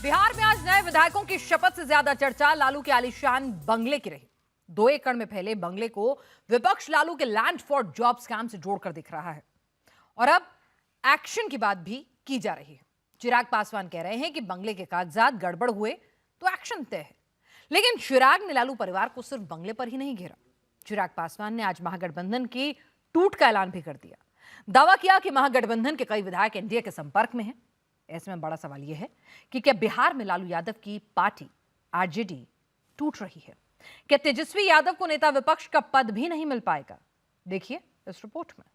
बिहार में आज नए विधायकों की शपथ से ज्यादा चर्चा लालू के आलीशान बंगले की रही। 2 एकड़ में फैले बंगले को विपक्ष लालू के लैंड फॉर जॉब स्कैम से जोड़कर दिख रहा है और अब एक्शन की बात भी की जा रही है। चिराग पासवान कह रहे हैं कि बंगले के कागजात गड़बड़ हुए तो एक्शन तय है, लेकिन चिराग ने लालू परिवार को सिर्फ बंगले पर ही नहीं घेरा। चिराग पासवान ने आज महागठबंधन की टूट का ऐलान भी कर दिया। दावा किया कि महागठबंधन के कई विधायक एनडीए के संपर्क में हैं। ऐसे में बड़ा सवाल यह है कि क्या बिहार में लालू यादव की पार्टी आरजेडी टूट रही है? क्या तेजस्वी यादव को नेता विपक्ष का पद भी नहीं मिल पाएगा? देखिए इस रिपोर्ट में।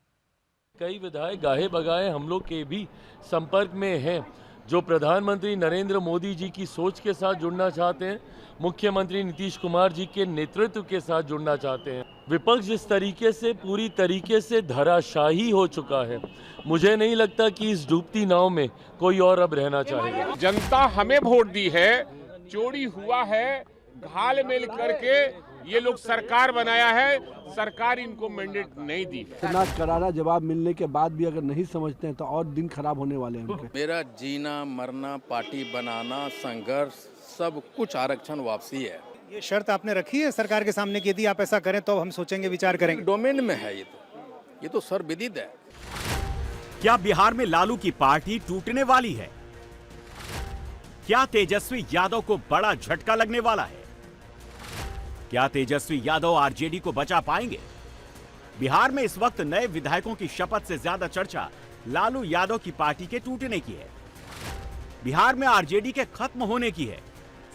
कई विधायक गाहे बगाए हम लोग के भी संपर्क में हैं, जो प्रधानमंत्री नरेंद्र मोदी जी की सोच के साथ जुड़ना चाहते हैं, मुख्यमंत्री नीतीश कुमार जी के नेतृत्व के साथ जुड़ना चाहते हैं। विपक्ष जिस तरीके से पूरी तरीके से धराशाही हो चुका है, मुझे नहीं लगता कि इस डूबती नाव में कोई और अब रहना चाहेगा। जनता हमें वोट दी है, चोरी हुआ है, घाल मेल करके ये लोग सरकार बनाया है, सरकार इनको मैंडेट नहीं दी। इतना करारा जवाब मिलने के बाद भी अगर नहीं समझते हैं तो और दिन खराब होने वाले हैं उनके। मेरा जीना मरना, पार्टी बनाना, संघर्ष, सब कुछ आरक्षण वापसी है। ये शर्त आपने रखी है सरकार के सामने कि यदि आप ऐसा करें तो हम सोचेंगे, विचार करेंगे। डोमेन में है ये तो सर्वविदित है। क्या बिहार में लालू की पार्टी टूटने वाली है? क्या तेजस्वी यादव को बड़ा झटका लगने वाला है? क्या तेजस्वी यादव आरजेडी को बचा पाएंगे? बिहार में इस वक्त नए विधायकों की शपथ से ज्यादा चर्चा लालू यादव की पार्टी के टूटने की है। बिहार में आरजेडी के खत्म होने की है।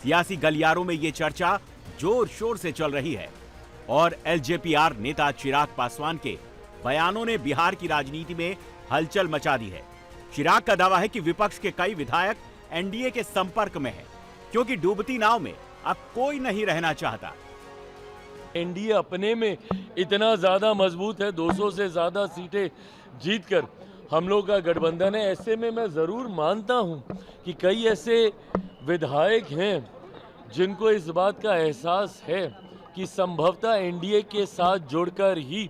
सियासी गलियारों में यह चर्चा जोर शोर से चल रही है और एलजेपीआर नेता चिराग पासवान के बयानों ने बिहार की राजनीति में हलचल मचा दी है। चिराग का दावा है कि विपक्ष के कई विधायक एनडीए के संपर्क में हैं, क्योंकि डूबती नाव में अब कोई नहीं रहना चाहता। एनडीए अपने में इतना ज्यादा मजबूत है, 200 से ज्यादा सीटें जीतकर हम लोग का गठबंधन है। ऐसे में मैं जरूर मानता हूं कि कई ऐसे विधायक हैं जिनको इस बात का एहसास है कि संभवतः एनडीए के साथ जुड़कर ही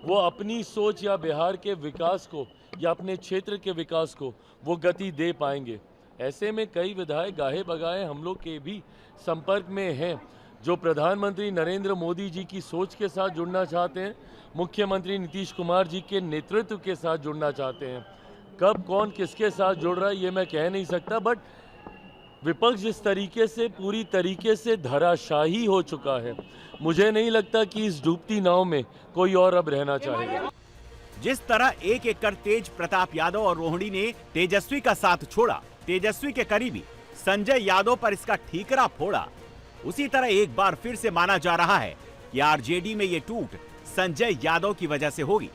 वो अपनी सोच या बिहार के विकास को या अपने क्षेत्र के विकास को वो गति दे पाएंगे। ऐसे में कई विधायक गाहे बगाए हम लोग के भी संपर्क में हैं, जो प्रधानमंत्री नरेंद्र मोदी जी की सोच के साथ जुड़ना चाहते हैं, मुख्यमंत्री नीतीश कुमार जी के नेतृत्व के साथ जुड़ना चाहते हैं। कब कौन किसके साथ जुड़ रहा है ये मैं कह नहीं सकता, बट विपक्ष जिस तरीके से पूरी तरीके से धराशाही हो चुका है, मुझे नहीं लगता कि इस डूबती नाव में कोई और अब रहना चाहेगा। जिस तरह एक एक कर तेज प्रताप यादव और रोहिणी ने तेजस्वी का साथ छोड़ा, तेजस्वी के करीबी संजय यादव पर इसका ठीकरा फोड़ा, उसी तरह एक बार फिर से माना जा रहा है कि आरजेडी में ये टूट संजय यादव की वजह से होगी।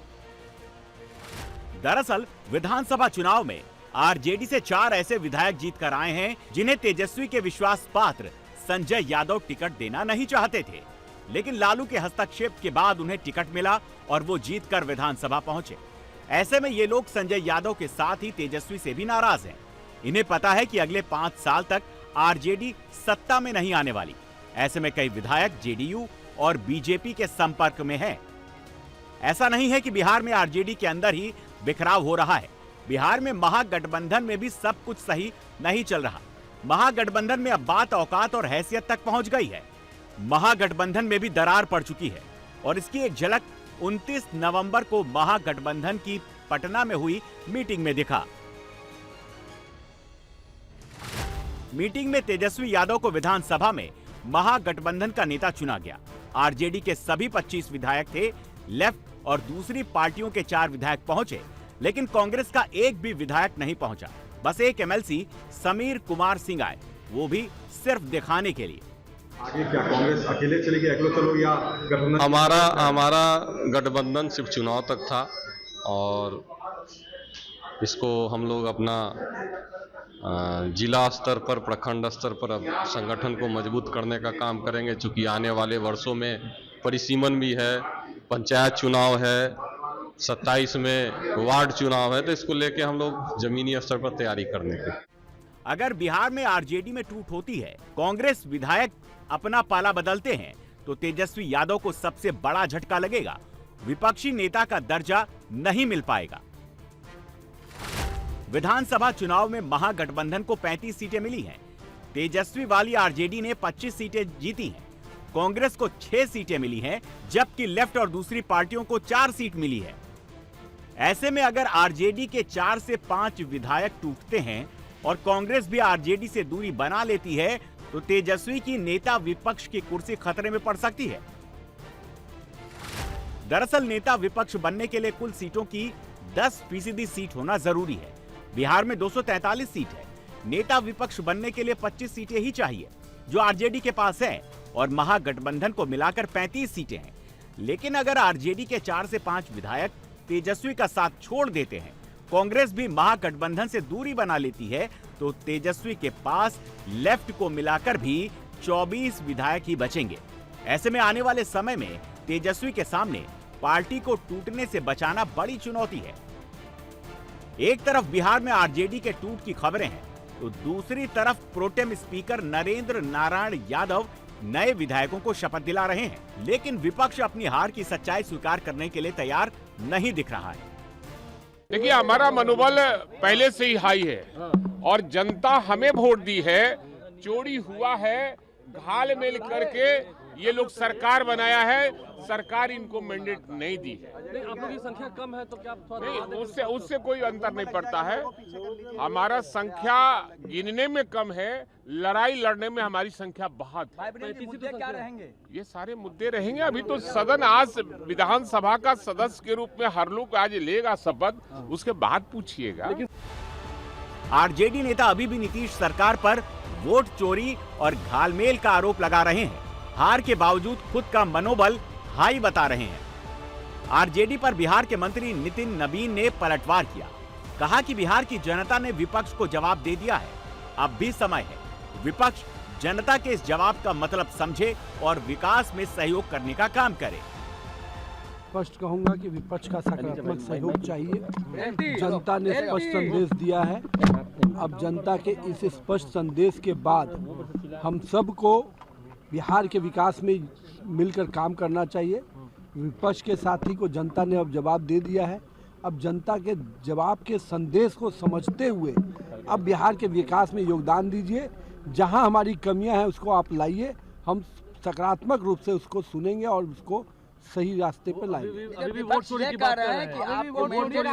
दरअसल विधानसभा चुनाव में आरजेडी से 4 ऐसे विधायक जीतकर आए हैं जिन्हें तेजस्वी के विश्वास पात्र संजय यादव टिकट देना नहीं चाहते थे, लेकिन लालू के हस्तक्षेप के बाद उन्हें टिकट मिला और वो जीतकर विधानसभा पहुंचे। ऐसे में ये लोग संजय यादव के साथ ही तेजस्वी से भी नाराज हैं। इन्हें पता है कि अगले 5 साल तक आरजेडी सत्ता में नहीं आने वाली। ऐसे में कई विधायक जेडीयू और बीजेपी के संपर्क में हैं। ऐसा नहीं है कि बिहार में आरजेडी के अंदर ही बिखराव हो रहा है। बिहार में महागठबंधन में भी सब कुछ सही नहीं चल रहा। महागठबंधन में अब बात औकात और हैसियत तक पहुंच गई है। महागठबंधन में भी दरार पड़ चुकी है और इसकी एक झलक 29 नवंबर को महागठबंधन की पटना में हुई मीटिंग में दिखा। मीटिंग में तेजस्वी यादव को विधानसभा में महागठबंधन का नेता चुना गया। आरजेडी के सभी 25 विधायक थे, लेफ्ट और दूसरी पार्टियों के 4 विधायक पहुंचे, लेकिन कांग्रेस का एक भी विधायक नहीं पहुंचा। बस एक एमएलसी समीर कुमार सिंह आए, वो भी सिर्फ दिखाने के लिए। आगे क्या कांग्रेस अकेले चलेगी, अकेले चलो या गठबंधन? हमारा गठबंधन सिर्फ चुनाव तक था और इसको हम लोग अपना जिला स्तर पर, प्रखंड स्तर पर अब संगठन को मजबूत करने का काम करेंगे। चूंकि आने वाले वर्षों में परिसीमन भी है, पंचायत चुनाव है, 27 में वार्ड चुनाव है, तो इसको लेके हम लोग जमीनी स्तर पर तैयारी करने के। अगर बिहार में आरजेडी में टूट होती है, कांग्रेस विधायक अपना पाला बदलते हैं, तो तेजस्वी यादव को सबसे बड़ा झटका लगेगा। विपक्षी नेता का दर्जा नहीं मिल पाएगा। विधानसभा चुनाव में महागठबंधन को 35 सीटें मिली हैं, तेजस्वी वाली आरजेडी ने 25 सीटें जीती हैं। कांग्रेस को 6 सीटें मिली हैं, जबकि लेफ्ट और दूसरी पार्टियों को 4 सीट मिली है। ऐसे में अगर आरजेडी के 4 से 5 विधायक टूटते हैं और कांग्रेस भी आरजेडी से दूरी बना लेती है, तो तेजस्वी की नेता विपक्ष की कुर्सी खतरे में पड़ सकती है। दरअसल नेता विपक्ष बनने के लिए कुल सीटों की 10% सीट होना जरूरी है। बिहार में 243 सीट है। नेता विपक्ष बनने के लिए 25 सीटें ही चाहिए, जो आरजेडी के पास है, और महागठबंधन को मिलाकर 35 सीटें हैं। लेकिन अगर आरजेडी के 4 से 5 विधायक तेजस्वी का साथ छोड़ देते हैं, कांग्रेस भी महागठबंधन से दूरी बना लेती है, तो तेजस्वी के पास लेफ्ट को मिलाकर भी 24 विधायक ही बचेंगे। ऐसे में आने वाले समय में तेजस्वी के सामने पार्टी को टूटने से बचाना बड़ी चुनौती है। एक तरफ बिहार में आरजेडी के टूट की खबरें हैं, तो दूसरी तरफ प्रोटेम स्पीकर नरेंद्र नारायण यादव नए विधायकों को शपथ दिला रहे हैं। लेकिन विपक्ष अपनी हार की सच्चाई स्वीकार करने के लिए तैयार नहीं दिख रहा है। देखिए, हमारा मनोबल पहले से ही हाई है और जनता हमें वोट दी है। चोरी हुआ है, घाल मेल करके ये लोग सरकार बनाया है, सरकार इनको मैंडेट नहीं दी है। आप लोगों की संख्या कम है तो क्या नहीं, उससे कोई अंतर नहीं पड़ता है। हमारा संख्या गिनने में कम है, लड़ाई लड़ने में हमारी संख्या बहुत है। क्या रहेंगे? ये सारे मुद्दे रहेंगे। अभी तो सदन आज विधानसभा का सदस्य के रूप में हर लोग आज लेगा शपथ, उसके बाद पूछिएगा। आरजेडी नेता अभी भी नीतीश सरकार पर वोट चोरी और घालमेल का आरोप लगा रहे हैं। हार के बावजूद खुद का मनोबल हाई बता रहे हैं। आरजेडी पर बिहार के मंत्री नितिन नबीन ने पलटवार किया। कहा कि बिहार की जनता ने विपक्ष को जवाब दे दिया है, अब भी समय है विपक्ष जनता के इस जवाब का मतलब समझे और विकास में सहयोग करने का काम करे। स्पष्ट कहूंगा कि विपक्ष का सकारात्मक सहयोग चाहिए। जनता ने स्पष्ट संदेश दिया है। अब जनता के इस स्पष्ट संदेश के बाद हम सबको बिहार के विकास में मिलकर काम करना चाहिए। विपक्ष के साथी को जनता ने अब जवाब दे दिया है। अब जनता के जवाब के संदेश को समझते हुए अब बिहार के विकास में योगदान दीजिए। जहां हमारी कमियां हैं उसको आप लाइए, हम सकारात्मक रूप से उसको सुनेंगे और उसको सही रास्ते पर लाएंगे। अभी भी वोट चोरी की बात कर रहे हैं कि आपको मैंडेट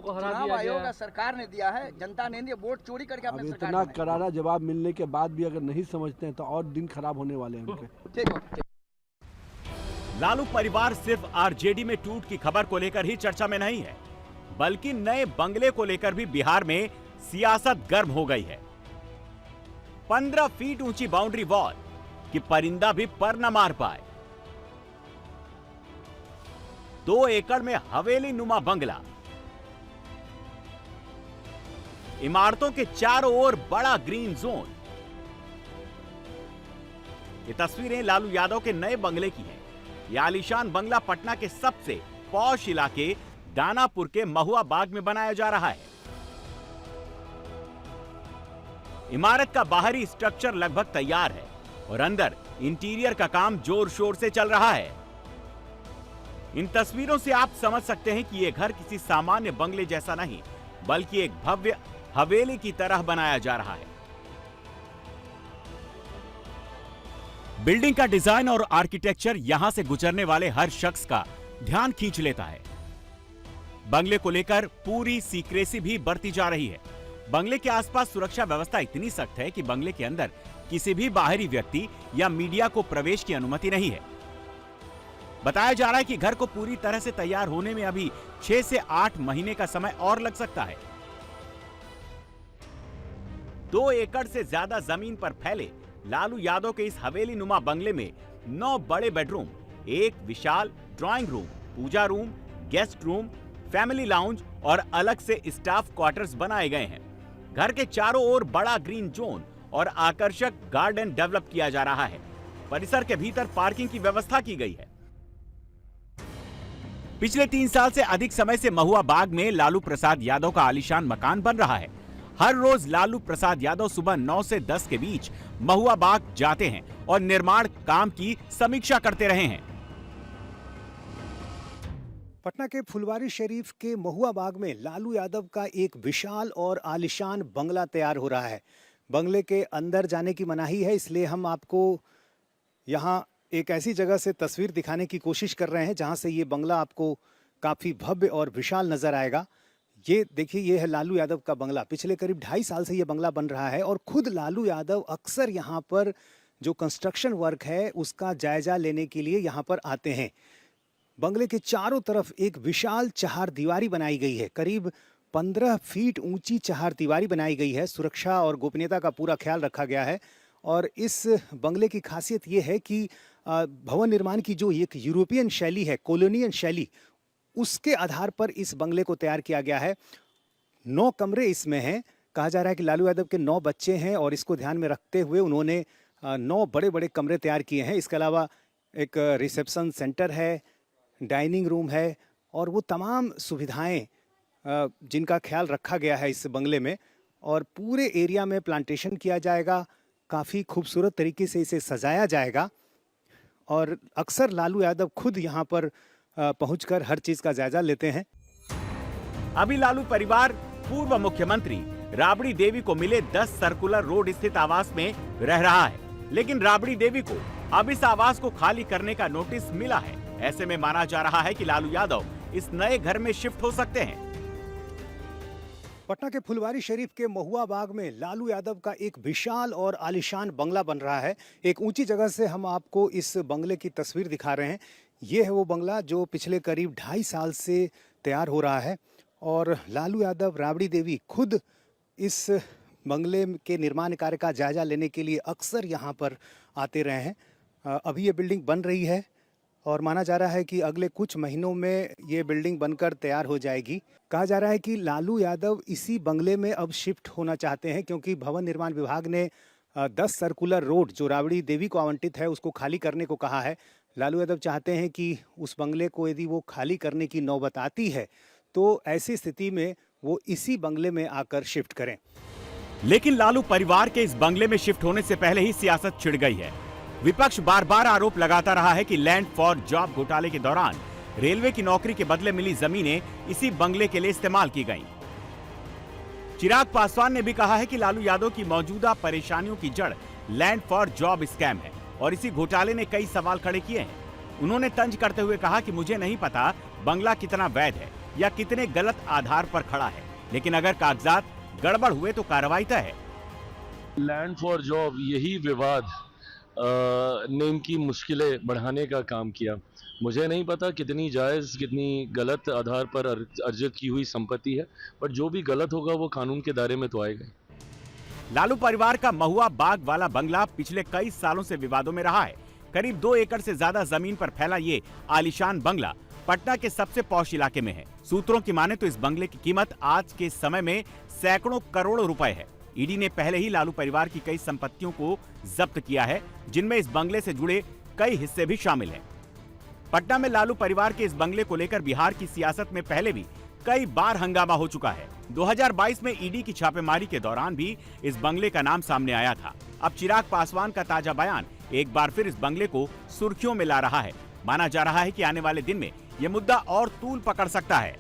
चुनाव आयोग और सरकार ने दिया है, जनता ने दिया, वोट चोरी करके अब इतना करारा जवाब मिलने के बाद भी अगर नहीं समझते हैं तो और दिन खराब होने वाले हैं उनके। ठीक। लालू परिवार सिर्फ आरजेडी में टूट की खबर को लेकर ही चर्चा में नहीं है, बल्कि नए बंगले को लेकर भी बिहार में सियासत गर्म हो गई है। 15 फीट ऊंची बाउंड्री वॉल कि परिंदा भी पर न मार पाए। 2 एकड़ में हवेली नुमा बंगला, इमारतों के चारों ओर बड़ा ग्रीन जोन। ये तस्वीरें लालू यादव के नए बंगले की हैं। यह आलीशान बंगला पटना के सबसे पॉश इलाके दानापुर के महुआ बाग में बनाया जा रहा है। इमारत का बाहरी स्ट्रक्चर लगभग तैयार है और अंदर इंटीरियर का काम जोर शोर से चल रहा है। इन तस्वीरों से आप समझ सकते हैं कि यह घर किसी सामान्य बंगले जैसा नहीं, बल्कि एक भव्य हवेली की तरह बनाया जा रहा है। बिल्डिंग का डिजाइन और आर्किटेक्चर यहां से गुजरने वाले हर शख्स का ध्यान खींच लेता है। बंगले को लेकर पूरी सीक्रेसी भी बरती जा रही है। बंगले के आसपास सुरक्षा व्यवस्था इतनी सख्त है कि बंगले के अंदर किसी भी बाहरी व्यक्ति या मीडिया को प्रवेश की अनुमति नहीं है। बताया जा रहा है कि घर को पूरी तरह से तैयार होने में अभी 6 से 8 महीने का समय और लग सकता है। 2 एकड़ से ज्यादा जमीन पर फैले लालू यादव के इस हवेली नुमा बंगले में 9 बड़े बेडरूम, एक विशाल drawing room, puja room, guest room, family lounge और अलग से स्टाफ क्वार्टर्स बनाए गए हैं। घर के चारों ओर बड़ा ग्रीन जोन और आकर्षक गार्डन डेवलप किया जा रहा है। परिसर के भीतर पार्किंग की व्यवस्था की गई है। पिछले 3 साल से अधिक समय से महुआ बाग में लालू प्रसाद यादव का आलीशान मकान बन रहा है। हर रोज लालू प्रसाद यादव सुबह 9 से 10 के बीच महुआ बाग जाते हैं और निर्माण काम की समीक्षा करते रहे हैं। पटना के फुलवारी शरीफ के महुआ बाग में लालू यादव का एक विशाल और आलीशान बंगला तैयार हो रहा है। बंगले के अंदर जाने की मनाही है, इसलिए हम आपको यहाँ एक ऐसी जगह से तस्वीर दिखाने की कोशिश कर रहे हैं जहाँ से ये बंगला आपको काफ़ी भव्य और विशाल नज़र आएगा। ये देखिए, ये है लालू यादव का बंगला। पिछले करीब 2.5 साल से ये बंगला बन रहा है और खुद लालू यादव अक्सर यहाँ पर जो कंस्ट्रक्शन वर्क है उसका जायजा लेने के लिए यहाँ पर आते हैं। बंगले के चारों तरफ एक विशाल चहारदीवारी बनाई गई है। करीब 15 फीट ऊंची चहारदीवारी बनाई गई है। सुरक्षा और गोपनीयता का पूरा ख्याल रखा गया है। और इस बंगले की खासियत ये है कि भवन निर्माण की जो एक यूरोपियन शैली है, कॉलोनियल शैली, उसके आधार पर इस बंगले को तैयार किया गया है। 9 कमरे इसमें हैं। कहा जा रहा है कि लालू यादव के 9 बच्चे हैं और इसको ध्यान में रखते हुए उन्होंने 9 बड़े बड़े कमरे तैयार किए हैं। इसके अलावा एक रिसेप्शन सेंटर है, डाइनिंग रूम है और वो तमाम सुविधाएं जिनका ख्याल रखा गया है इस बंगले में। और पूरे एरिया में प्लांटेशन किया जाएगा, काफ़ी खूबसूरत तरीके से इसे सजाया जाएगा। और अक्सर लालू यादव खुद यहाँ पर पहुंचकर हर चीज़ का जायजा लेते हैं। अभी लालू परिवार पूर्व मुख्यमंत्री राबड़ी देवी को मिले 10 सर्कुलर रोड स्थित आवास में रह रहा है, लेकिन राबड़ी देवी को अब इस आवास को खाली करने का नोटिस मिला है। ऐसे में माना जा रहा है कि लालू यादव इस नए घर में शिफ्ट हो सकते हैं। पटना के फुलवारी शरीफ के महुआ बाग में लालू यादव का एक विशाल और आलीशान बंगला बन रहा है। एक ऊंची जगह से हम आपको इस बंगले की तस्वीर दिखा रहे हैं। ये है वो बंगला जो पिछले करीब 2.5 साल से तैयार हो रहा है और लालू यादव, राबड़ी देवी खुद इस बंगले के निर्माण कार्य का जायजा लेने के लिए अक्सर यहाँ पर आते रहे हैं। अभी ये बिल्डिंग बन रही है और माना जा रहा है कि अगले कुछ महीनों में ये बिल्डिंग बनकर तैयार हो जाएगी। कहा जा रहा है कि लालू यादव इसी बंगले में अब शिफ्ट होना चाहते हैं, क्योंकि भवन निर्माण विभाग ने 10 सर्कुलर रोड जो राबड़ी देवी को आवंटित है उसको खाली करने को कहा है। लालू यादव चाहते हैं कि उस बंगले को यदि वो खाली करने की नौबत आती है तो ऐसी स्थिति में वो इसी बंगले में आकर शिफ्ट करें। लेकिन लालू परिवार के इस बंगले में शिफ्ट होने से पहले ही सियासत छिड़ गई है। विपक्ष बार बार आरोप लगाता रहा है कि लैंड फॉर जॉब घोटाले के दौरान रेलवे की नौकरी के बदले मिली जमीनें इसी बंगले के लिए इस्तेमाल की गईं। चिराग पासवान ने भी कहा है कि लालू यादव की मौजूदा परेशानियों की जड़ लैंड फॉर जॉब स्कैम है और इसी घोटाले ने कई सवाल खड़े किए हैं। उन्होंने तंज करते हुए कहा कि मुझे नहीं पता बंगला कितना वैध है या कितने गलत आधार पर खड़ा है, लेकिन अगर कागजात गड़बड़ हुए तो कार्रवाई तय है। लैंड फॉर जॉब यही विवाद ने इनकी मुश्किलें बढ़ाने का काम किया। मुझे नहीं पता कितनी जायज़ कितनी गलत आधार पर अर्जित की हुई संपत्ति है, पर जो भी गलत होगा वो कानून के दायरे में तो आएगा। लालू परिवार का महुआ बाग वाला बंगला पिछले कई सालों से विवादों में रहा है। करीब 2 एकड़ से ज्यादा जमीन पर फैला ये आलीशान बंगला पटना के सबसे पॉश इलाके में है। सूत्रों की माने तो इस बंगले की कीमत आज के समय में सैकड़ों करोड़ रुपए है। ईडी ने पहले ही लालू परिवार की कई संपत्तियों को जब्त किया है, जिनमें इस बंगले से जुड़े कई हिस्से भी शामिल हैं। पटना में लालू परिवार के इस बंगले को लेकर बिहार की सियासत में पहले भी कई बार हंगामा हो चुका है। 2022 में ईडी की छापेमारी के दौरान भी इस बंगले का नाम सामने आया था। अब चिराग पासवान का ताजा बयान एक बार फिर इस बंगले को सुर्खियों में ला रहा है। माना जा रहा है कि आने वाले दिन में यह मुद्दा और तूल पकड़ सकता है।